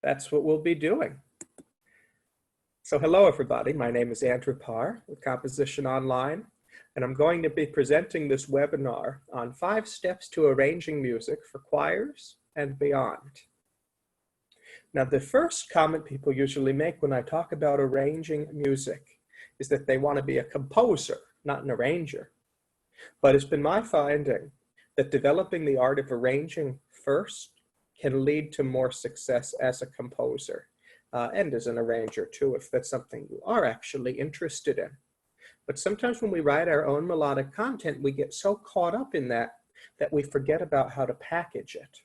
that's what we'll be doing. So hello everybody, my name is Andrew Parr with Composition Online, and I'm going to be presenting this webinar on 5 steps to arranging music for choirs and beyond. Now, the first comment people usually make when I talk about arranging music is that they want to be a composer, not an arranger. But it's been my finding that developing the art of arranging first can lead to more success as a composer and as an arranger too, if that's something you are actually interested in. But sometimes when we write our own melodic content, we get so caught up in that we forget about how to package it.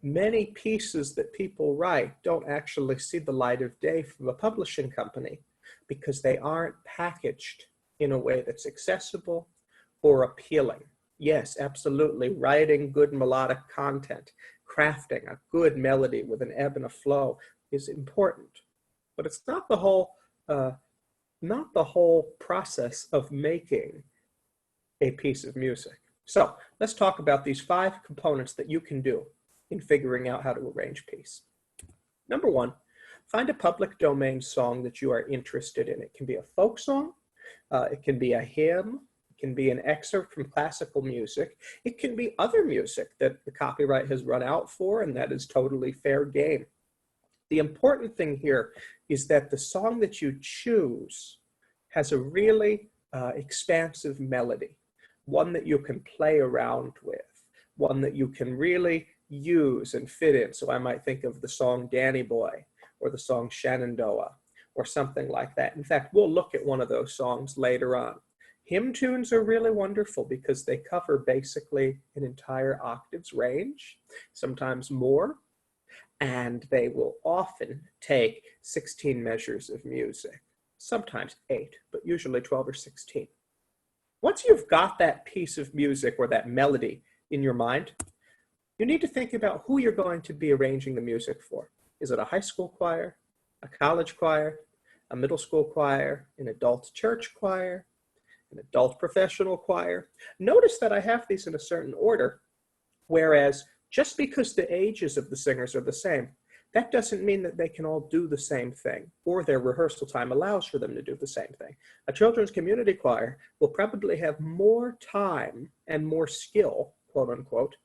Many pieces that people write don't actually see the light of day from a publishing company because they aren't packaged in a way that's accessible or appealing. Yes, absolutely, writing good melodic content, crafting a good melody with an ebb and a flow is important, but it's not the whole process of making a piece of music. So let's talk about these 5 components that you can do in figuring out how to arrange a piece. Number 1, find a public domain song that you are interested in. It can be a folk song, it can be a hymn, it can be an excerpt from classical music, it can be other music that the copyright has run out for, and that is totally fair game. The important thing here is that the song that you choose has a really expansive melody, one that you can play around with, one that you can really use and fit in. So I might think of the song Danny Boy or the song Shenandoah or something like that. In fact, we'll look at one of those songs later on. Hymn tunes are really wonderful because they cover basically an entire octave's range, sometimes more, and they will often take 16 measures of music, sometimes 8, but usually 12 or 16. Once you've got that piece of music or that melody in your mind, you need to think about who you're going to be arranging the music for. Is it a high school choir, a college choir, a middle school choir, an adult church choir, an adult professional choir? Notice that I have these in a certain order, whereas just because the ages of the singers are the same, that doesn't mean that they can all do the same thing, or their rehearsal time allows for them to do the same thing. A children's community choir will probably have more time and more skill, quote unquote,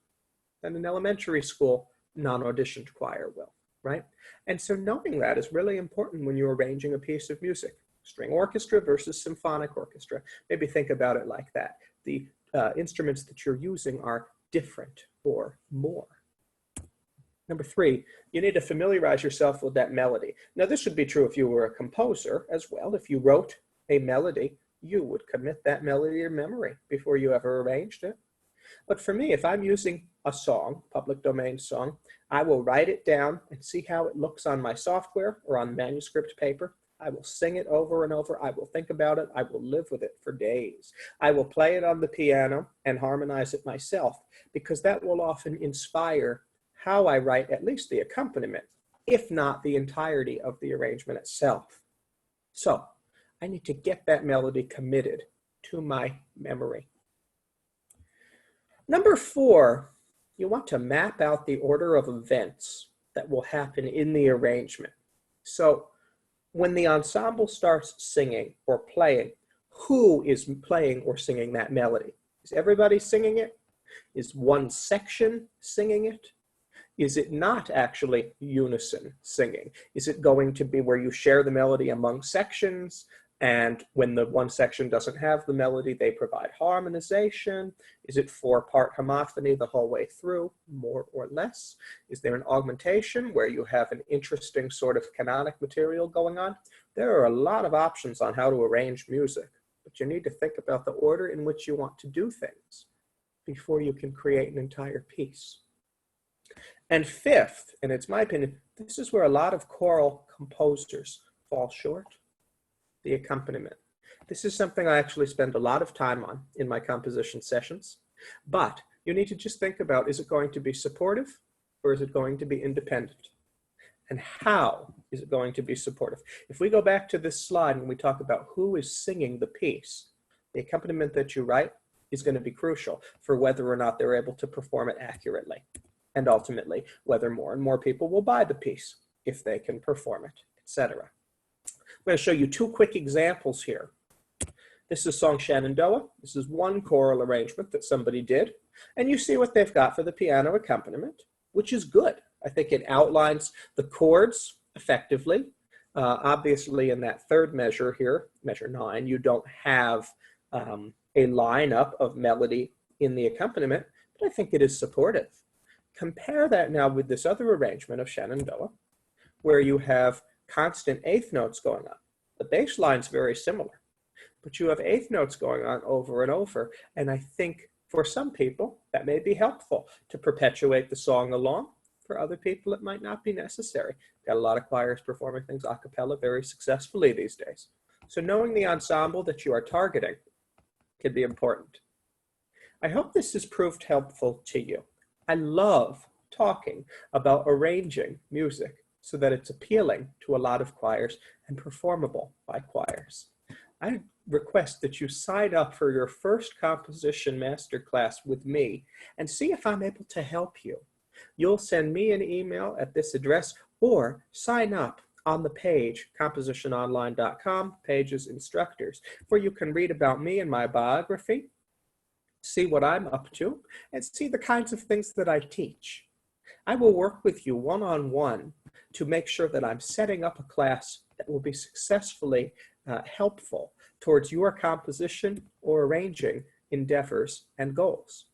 than an elementary school non-auditioned choir will, right? And so knowing that is really important when you're arranging a piece of music. String orchestra versus symphonic orchestra. Maybe think about it like that. The instruments that you're using are different or more. Number 3, you need to familiarize yourself with that melody. Now, this would be true if you were a composer as well. If you wrote a melody, you would commit that melody to your memory before you ever arranged it. But for me, if I'm using a song, public domain song, I will write it down and see how it looks on my software or on manuscript paper. I will sing it over and over. I will think about it. I will live with it for days. I will play it on the piano and harmonize it myself, because that will often inspire how I write at least the accompaniment, if not the entirety of the arrangement itself. So I need to get that melody committed to my memory. Number 4, you want to map out the order of events that will happen in the arrangement. So when the ensemble starts singing or playing, who is playing or singing that melody? Is everybody singing it? Is one section singing it? Is it not actually unison singing? Is it going to be where you share the melody among sections, and when the one section doesn't have the melody, they provide harmonization? Is it 4-part homophony the whole way through, more or less? Is there an augmentation where you have an interesting sort of canonic material going on? There are a lot of options on how to arrange music, but you need to think about the order in which you want to do things before you can create an entire piece. And 5th, and it's my opinion, this is where a lot of choral composers fall short: the accompaniment. This is something I actually spend a lot of time on in my composition sessions, but you need to just think about, is it going to be supportive or is it going to be independent? And how is it going to be supportive? If we go back to this slide and we talk about who is singing the piece, the accompaniment that you write is going to be crucial for whether or not they're able to perform it accurately. and ultimately whether more and more people will buy the piece if they can perform it, etc. I'm going to show you two quick examples here. This is song Shenandoah. This is one choral arrangement that somebody did, and you see what they've got for the piano accompaniment, which is good. I think it outlines the chords effectively. Obviously, in that third measure here, measure 9, you don't have a lineup of melody in the accompaniment, but I think it is supportive. Compare that now with this other arrangement of Shenandoah, where you have constant eighth notes going on. The bass line's very similar, but you have eighth notes going on over and over, and I think for some people that may be helpful to perpetuate the song along. For other people, it might not be necessary. Got a lot of choirs performing things a cappella very successfully these days. So knowing the ensemble that you are targeting can be important. I hope this has proved helpful to you. I love talking about arranging music so that it's appealing to a lot of choirs and performable by choirs. I request that you sign up for your first composition masterclass with me and see if I'm able to help you. You'll send me an email at this address or sign up on the page, compositiononline.com, pages instructors, where you can read about me and my biography, see what I'm up to, and see the kinds of things that I teach. I will work with you one-on-one to make sure that I'm setting up a class that will be successfully helpful towards your composition or arranging endeavors and goals.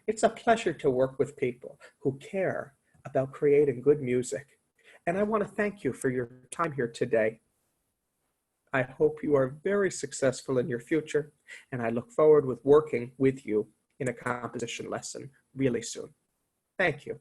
It's a pleasure to work with people who care about creating good music, and I want to thank you for your time here today. I hope you are very successful in your future, and I look forward with working with you in a composition lesson really soon. Thank you.